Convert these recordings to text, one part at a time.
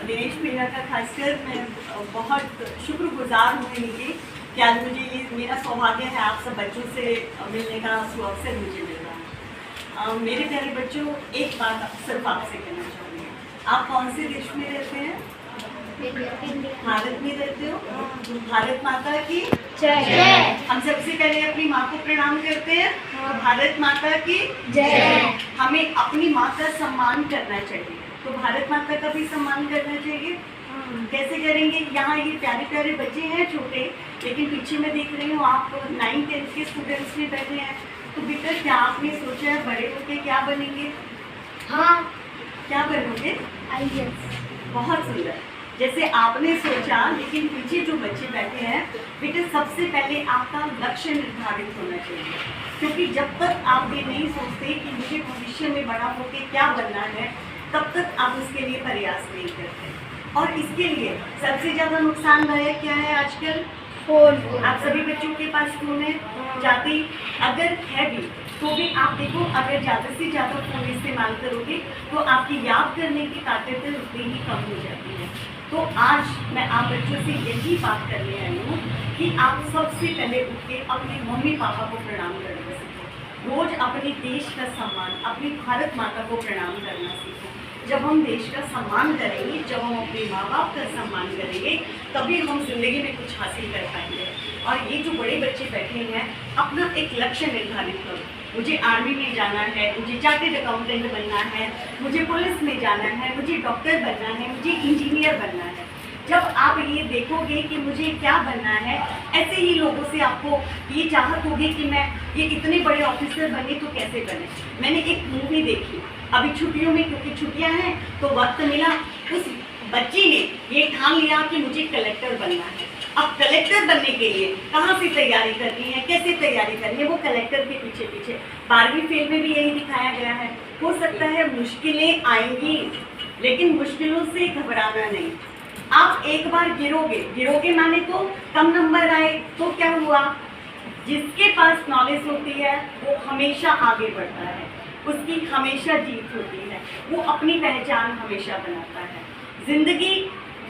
दिनेश भैया का खासकर मैं बहुत शुक्रगुजार हूँ इनकी कि आज मुझे ये मेरा सौभाग्य है आप सब बच्चों से मिलने का अवसर मुझे मिल रहा है। मेरे प्यारे बच्चों, एक बात सिर्फ आपसे कहना चाहूँगी, आप कौन से देश में रहते हैं? भारत में रहते हो? भारत माता की जय। हम सबसे पहले अपनी माँ को प्रणाम करते हैं। भारत माता की जय। हमें अपनी माँ का सम्मान करना चाहिए, तो भारत माता का भी सम्मान करना चाहिए। कैसे करेंगे? यहाँ ये प्यारे प्यारे बच्चे हैं छोटे, लेकिन पीछे मैं देख रही हूँ आप 9th-10th के स्टूडेंट्स भी बैठे हैं। तो बेटा क्या आपने सोचा है बड़े होके क्या बनेंगे? हाँ, क्या बनोगे? IAS। बहुत सुंदर, जैसे आपने सोचा, लेकिन पीछे जो बच्चे बैठे हैं बेटे, सबसे पहले आपका लक्ष्य निर्धारित होना चाहिए, क्योंकि जब तक आप ये नहीं सोचते कि मुझे भविष्य में बड़ा होकर क्या बनना है, तब तक आप उसके लिए प्रयास नहीं करते। और इसके लिए सबसे ज़्यादा नुकसानदायक क्या है आजकल? फोन। आप सभी बच्चों के पास फोन है? जाते अगर है भी तो भी आप देखो, अगर ज़्यादा से ज़्यादा फ़ोन इस्तेमाल करोगे तो आपकी याद करने की ताकत उतनी ही कम हो जाती है। तो आज मैं आप बच्चों से यही बात करने आई हूँ कि आप सबसे पहले उठ के अपने मम्मी पापा को प्रणाम करना सीखो। रोज़ अपने देश का सम्मान, अपनी भारत माता को प्रणाम करना सीखो। जब हम देश का सम्मान करेंगे, जब हम अपने माँ बाप का सम्मान करेंगे, तभी हम जिंदगी में कुछ हासिल कर पाएंगे। और ये जो बड़े बच्चे बैठे हैं, अपना एक लक्ष्य निर्धारित करो। मुझे आर्मी में जाना है, मुझे चार्टेड अकाउंटेंट बनना है, मुझे पुलिस में जाना है, मुझे डॉक्टर बनना है, मुझे इंजीनियर बनना है। जब आप ये देखोगे कि मुझे क्या बनना है, ऐसे ही लोगों से आपको ये चाहत होगी कि मैं ये इतने बड़े ऑफिसर बने तो कैसे बने। मैंने एक मूवी देखी अभी छुट्टियों में, क्योंकि छुट्टियां हैं तो वक्त मिला, उस बच्ची ने ये ठान लिया कि मुझे कलेक्टर बनना है। अब कलेक्टर बनने के लिए कहाँ से तैयारी करनी है, कैसे तैयारी करनी है, वो कलेक्टर के पीछे पीछे। 12वीं फेल में भी यही दिखाया गया है। हो सकता है मुश्किलें आएंगी, लेकिन मुश्किलों से घबराना नहीं। आप एक बार गिरोगे माने तो कम नंबर आए तो क्या हुआ? जिसके पास नॉलेज होती है वो हमेशा आगे बढ़ता है, उसकी हमेशा जीत होती है, वो अपनी पहचान हमेशा बनाता है। जिंदगी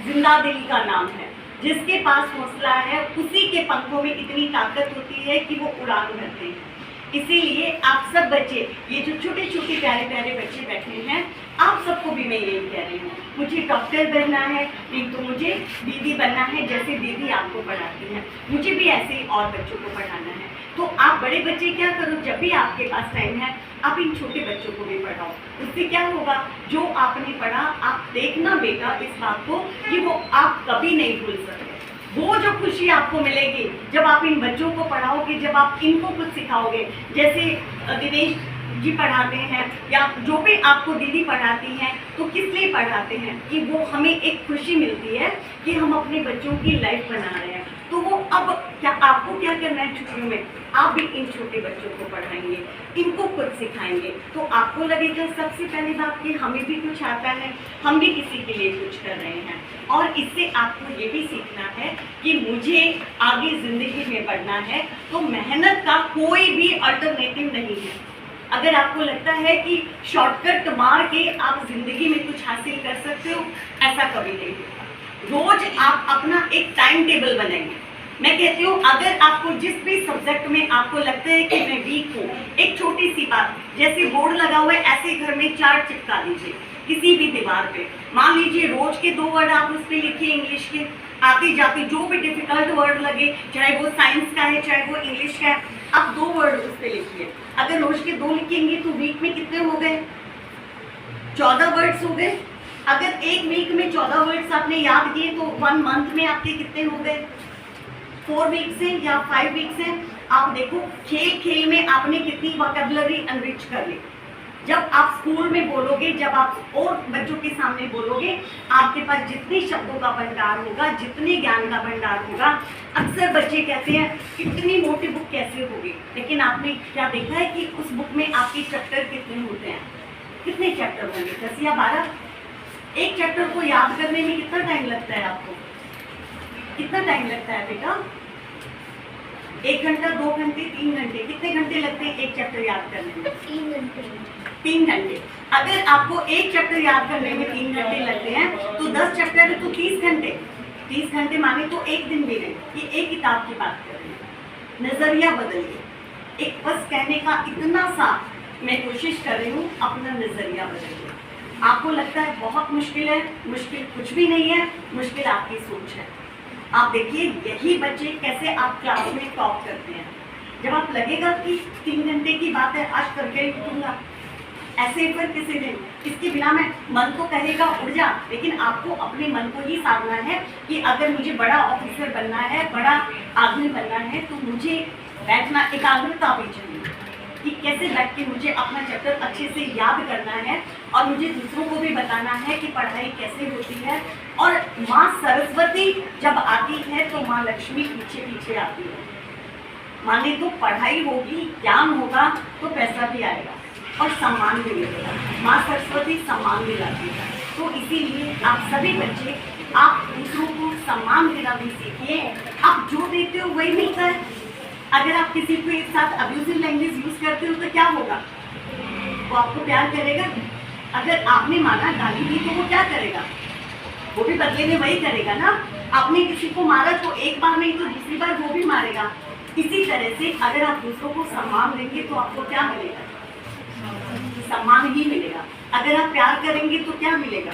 जिंदा दिली का नाम है, जिसके पास हौसला है उसी के पंखों में इतनी ताकत होती है कि वो उड़ान भरते हैं। इसीलिए आप सब बच्चे, ये जो छोटे छोटे प्यारे प्यारे बच्चे बैठे हैं, आप सबको भी मैं यही कह रही हूँ, मुझे डॉक्टर बनना है, नहीं तो मुझे दीदी बनना है, जैसे दीदी आपको पढ़ाती हैं, मुझे भी ऐसे ही और बच्चों को पढ़ाना है। तो आप बड़े बच्चे क्या करो, जब भी आपके पास टाइम है आप इन छोटे बच्चों को भी पढ़ाओ। उससे क्या होगा, जो आपने पढ़ा आप देखना बेटा इस बात को कि वो आप कभी नहीं भूल सकते। वो जो खुशी आपको मिलेगी जब आप इन बच्चों को पढ़ाओगे, जब आप इनको कुछ सिखाओगे, जैसे दिनेश जी पढ़ाते हैं या जो भी आपको दीदी पढ़ाती हैं, तो किस लिए पढ़ाते हैं कि वो हमें एक खुशी मिलती है कि हम अपने बच्चों की लाइफ बना रहे हैं। तो वो अब क्या आपको क्या करना है छुट्टियों में, आप भी इन छोटे बच्चों को पढ़ाएंगे, इनको कुछ सिखाएंगे, तो आपको लगेगा सबसे पहली बात कि हमें भी कुछ आता है, हम भी किसी के लिए कुछ कर रहे हैं। और इससे आपको ये भी सीखना है कि मुझे आगे ज़िंदगी में बढ़ना है, तो मेहनत का कोई भी अल्टरनेटिव नहीं है। अगर आपको लगता है कि शॉर्टकट मार के आप ज़िंदगी में कुछ हासिल कर सकते हो, ऐसा कभी नहीं होगा। रोज़ आप अपना एक टाइम टेबल बनाइए। मैं कहती हूँ, अगर आपको जिस भी सब्जेक्ट में आपको लगता है कि मैं वीक हूँ, एक छोटी सी बात, जैसे बोर्ड लगा हुआ है ऐसे घर में चार्ट चिपका दीजिए किसी भी दीवार पे। मान लीजिए रोज के 2 वर्ड आप उस पर लिखिए इंग्लिश के, आते जाते जो भी डिफिकल्ट वर्ड लगे, चाहे वो साइंस का है चाहे वो इंग्लिश का है, आप 2 वर्ड उस पर लिखिए। अगर रोज के 2 लिखेंगे तो वीक में कितने हो गए? 14 वर्ड्स हो गए। अगर एक वीक में 14 वर्ड्स आपने याद किए तो 1 मंथ में आपके कितने हो गए? 4 वीक से या 5 वीक से। आप देखो खेल खेल में आपने कितनी वोकैबुलरी एनरिच कर ली। जब आप स्कूल में बोलोगे, जब आप और बच्चों के सामने बोलोगे, आपके पास जितने शब्दों का भंडार होगा, जितने ज्ञान का भंडार होगा। अक्सर बच्चे कहते हैं इतनी मोटी बुक कैसे होगी, लेकिन आपने क्या देखा है कि उस बुक में आपके चैप्टर कितने होते हैं? कितने चैप्टर होंगे? 10 या 12। एक चैप्टर को याद करने में कितना टाइम लगता है आपको? कितना टाइम लगता है बेटा? 1 घंटा, 2 घंटे, 3 घंटे? कितने घंटे लगते हैं एक चैप्टर याद करने में? 3 घंटे। 3 घंटे। अगर आपको एक चैप्टर याद करने में 3 घंटे लगते हैं तो 10 चैप्टर है तो 30 घंटे। 30 घंटे माने तो एक दिन भी नहीं। ये एक किताब की बात कर रही हूँ। नजरिया बदलिए। एक बस कहने का इतना सा मैं कोशिश कर रही हूँ, अपना नजरिया बदलिए। आपको लगता है बहुत मुश्किल है, मुश्किल कुछ भी नहीं है, मुश्किल आपकी सोच है। आप देखिए यही बच्चे कैसे आप क्लास में टॉप करते हैं। जब आप लगेगा कि 3 घंटे की बात है, आज करके ही उठूंगा, ऐसे ही फिर किसी दिन इसके बिना मैं मन को कहेगा उड़ जा, लेकिन आपको अपने मन को ही साधना है कि अगर मुझे बड़ा ऑफिसर बनना है, बड़ा आदमी बनना है, तो मुझे बैठना एकाग्रता भी चाहिए कि कैसे बैठ के मुझे अपना चैप्टर अच्छे से याद करना है और मुझे दूसरों को भी बताना है कि पढ़ाई कैसे होती है। और माँ सरस्वती जब आती है तो माँ लक्ष्मी पीछे पीछे आती है। माने तो पढ़ाई होगी, ज्ञान होगा तो पैसा भी आएगा और सम्मान भी मिलेगा। माँ सरस्वती सम्मान दिलाती है। तो इसीलिए आप सभी बच्चे, आप दूसरों को सम्मान देना भी सीखिए। आप जो देते हो वही मिलता है। अगर आप किसी के साथ अब्यूजिव लैंग्वेज यूज करते हो तो क्या होगा? वो आपको प्यार करेगा? अगर आपने माना गाली दी तो वो क्या करेगा? वो भी बदले में वही करेगा ना। आपने किसी को मारा तो एक बार नहीं तो दूसरी बार वो भी मारेगा। इसी तरह से अगर आप दूसरों को सम्मान देंगे तो आपको क्या मिलेगा? सम्मान ही मिलेगा। अगर आप प्यार करेंगे तो क्या मिलेगा?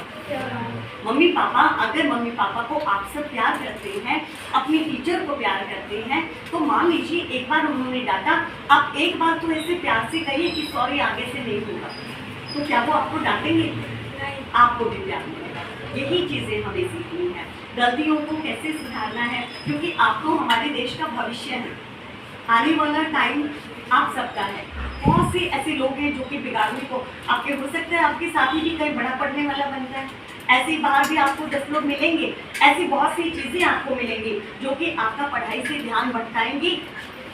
मम्मी पापा, अगर मम्मी पापा को आप सब प्यार करते हैं, अपनी टीचर को प्यार करते हैं, तो मान लीजिए एक बार उन्होंने डांटा, आप एक बार तो ऐसे प्यार से कहिए कि सॉरी आगे से नहीं होगा, तो क्या वो आपको डांटेंगे? आपको भी प्यार मिलेगा। यही चीजें हमें सीखनी है। गलतियों को कैसे सुधारना है, क्योंकि आप तो हमारे देश का भविष्य है। आने वाला टाइम आप सबका है। बहुत से ऐसे लोग हैं जो कि बिगाड़ने को आपके हो सकता है, आपके साथी भी कहीं बड़ा पढ़ने वाला बनता है। ऐसे बाहर भी आपको 10 लोग मिलेंगे। ऐसी बहुत सी चीज़ें आपको मिलेंगी जो कि आपका पढ़ाई से ध्यान भटकाएंगी।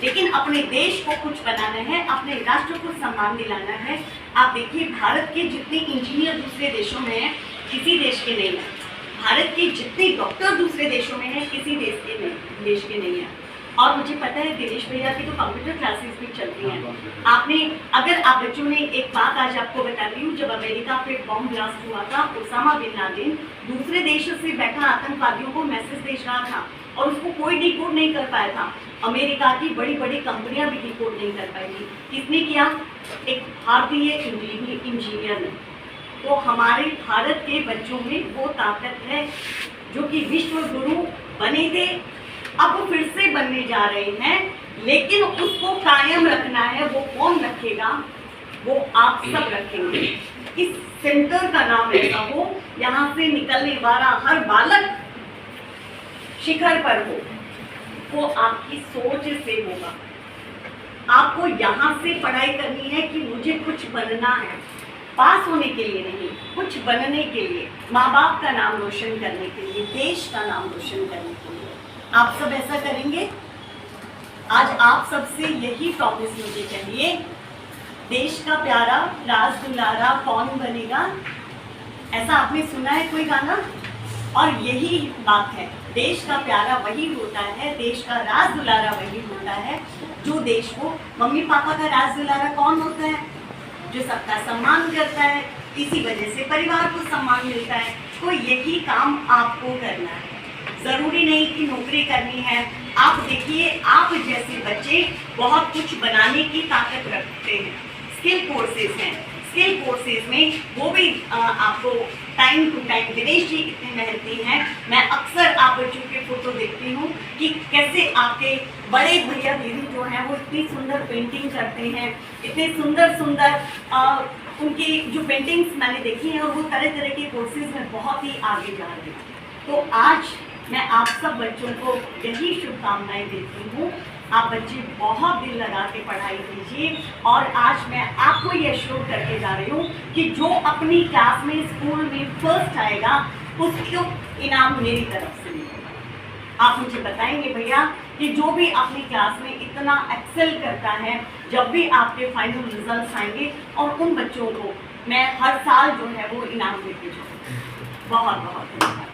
लेकिन अपने देश को कुछ बनाना है, अपने राष्ट्र को सम्मान दिलाना है। आप देखिए भारत के जितने इंजीनियर दूसरे देशों में हैं, किसी देश के नहीं है। भारत के जितने डॉक्टर दूसरे देशों में हैं, किसी देश के नहीं है। और मुझे पता है दिनेश भैया की तो कंप्यूटर क्लासेस भी चलती हैं। आपने, अगर आप बच्चों ने, एक बात आज आपको बताती हूँ, जब अमेरिका पे बॉम्ब ब्लास्ट हुआ था, ओसामा बिन लादेन दूसरे देशों से बैठा आतंकवादियों को मैसेज भेज रहा था और उसको कोई डिकोड नहीं कर पाया था। अमेरिका की बड़ी बड़ी कंपनियां भी डिकोड नहीं कर पाई थी। किसने किया? एक भारतीय इंजीनियर ने। तो हमारे भारत के बच्चों में वो ताकत है जो कि विश्व गुरु बने थे, अब फिर से बनने जा रहे हैं, लेकिन उसको कायम रखना है। वो कौन रखेगा? वो आप सब रखेंगे। इस सेंटर का नाम ऐसा हो, यहाँ से निकलने वाला हर बालक शिखर पर हो। वो आपकी सोच से होगा। आपको यहाँ से पढ़ाई करनी है कि मुझे कुछ बनना है, पास होने के लिए नहीं, कुछ बनने के लिए, माँ बाप का नाम रोशन करने के लिए, देश का नाम रोशन करने के लिए। आप सब ऐसा करेंगे? आज आप सबसे यही प्रॉमिस मुझे चाहिए। देश का प्यारा राज दुलारा कौन बनेगा? ऐसा आपने सुना है कोई गाना? और यही बात है, देश का प्यारा वही होता है, देश का राज दुलारा वही होता है जो देश को, मम्मी पापा का राज दुलारा कौन होता है? जो सबका सम्मान करता है। इसी वजह से परिवार को सम्मान मिलता है। तो यही काम आपको करना है। जरूरी नहीं कि नौकरी करनी है। आप देखिए, आप जैसे बच्चे बहुत कुछ बनाने की ताकत रखते हैं। स्किल कोर्सेज हैं, स्किल कोर्सेज में वो भी आपको time to time, Dinesh ji इतने मेहनती हैं। मैं अक्सर आप बच्चों के फोटो देखती हूँ कि कैसे आपके बड़े भैया दीदी जो हैं वो इतनी सुंदर पेंटिंग करते हैं, इतने सुंदर सुंदर उनकी जो पेंटिंग्स मैंने देखी हैं, और वो तरह तरह के कोर्सेज में बहुत ही आगे जा रहे हैं। तो आज मैं आप सब बच्चों को यही शुभकामनाएं देती हूँ। आप बच्चे बहुत दिल लगा के पढ़ाई कीजिए। और आज मैं आपको ये श्योर करके जा रही हूँ कि जो अपनी क्लास में, स्कूल में फर्स्ट आएगा, उसको इनाम मेरी तरफ से मिलेगा। आप मुझे बताएंगे भैया कि जो भी अपनी क्लास में इतना एक्सेल करता है, जब भी आपके फाइनल रिजल्ट्स आएंगे, और उन बच्चों को मैं हर साल जो है वो इनाम देती जाऊँगी। बहुत बहुत धन्यवाद।